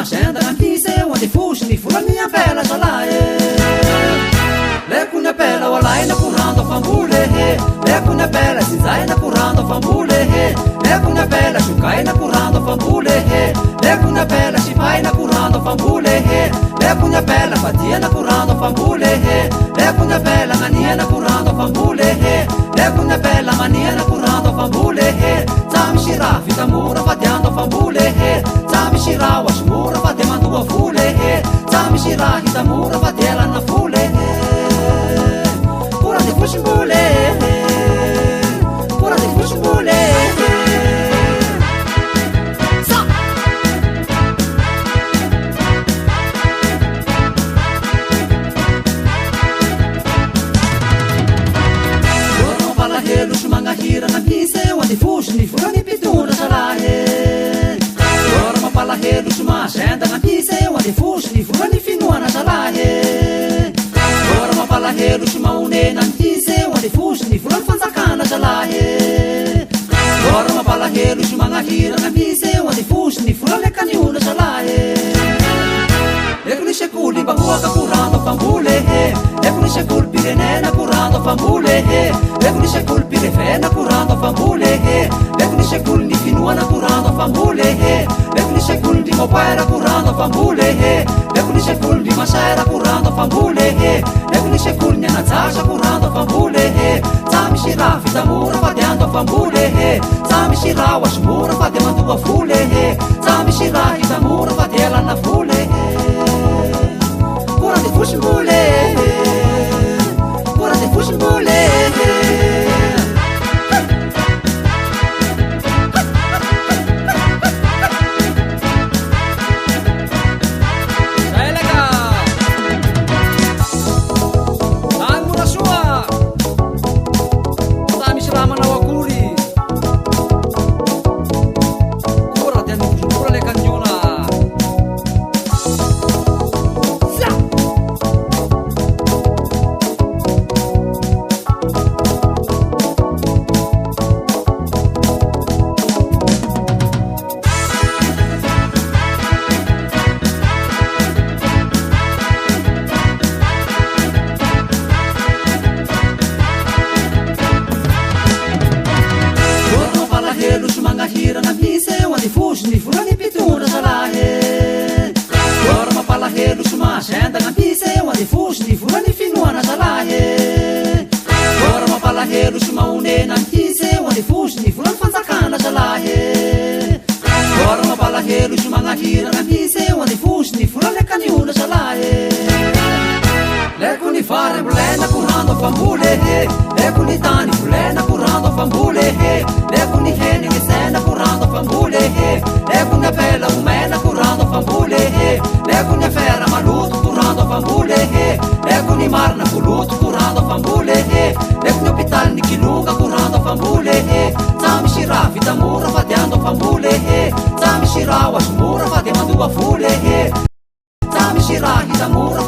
senda nampise wande fosiny volany ampela zalahy lekony apela walaina kurando fambule lekony apela sinzaina kurando fambule lekony apela shukaina kurando fambule lekony apela shipaina kurando fambule lekony apela fatiana kurando fambule lekony apela ganiana kurando fambule lekony apela maniana kurando fambule tamshira vitamura fatiando fambule tamshira washmura fatemando fule tamshira hitamura fatela na fule pura de fushmule pura de fushmule sa Gorno pala helu shumanga hira na pise wande fushni fulani pituna salahe Gorno pala helu shuma shenda na pise wande fushni fulani finuana salahe Gorno pala helu shuma une na pise wande fushni fulani fanzakana salahe Gorno pala helu shumanga hira na pise wande fushni fulani kaniuna salahe Ekuni shekuli bahuaka kurando fambule Ekuni shekul pirenena kurando fambule Ekuni shekul pirefena kurando fambule Ekuni shekul nifinuana kurando fambule Ekuni shekul di mopaera kurando fambule Ekuni shekul di mashaera kurando fambule Ekuni shekul nyanatasha kurando fambule Tamishira fitamura fatiando fambule Tamishira washmura fatemando fule Tamishira hitamura fatiela na fule Pura de fushmule Pura de fushmule Hira na pise wande fushni fulani pituna salahe Gorma pala helu shuma shenda na pise wande fushni fulani finuana salahe Gorma pala helu shuma une na pise wande fushni fulani fanzakana salahe Gorma pala helu shuma hira na pise wande fushni fulani kaniuna salahe Lekuni fare bulena kurando fambule Lekuni tani bulena kurando fambule Lekuni heni nisena kurando fambule Lekuni apela umena kurando fambule Lekuni fera maluto kurando fambule Lekuni marna kuluto kurando fambule Lekuni hospital nikilunga kurando fambule Tamishira vitamura fatiando fambule Tamishira washmura fatemando fule Tamishira hitamura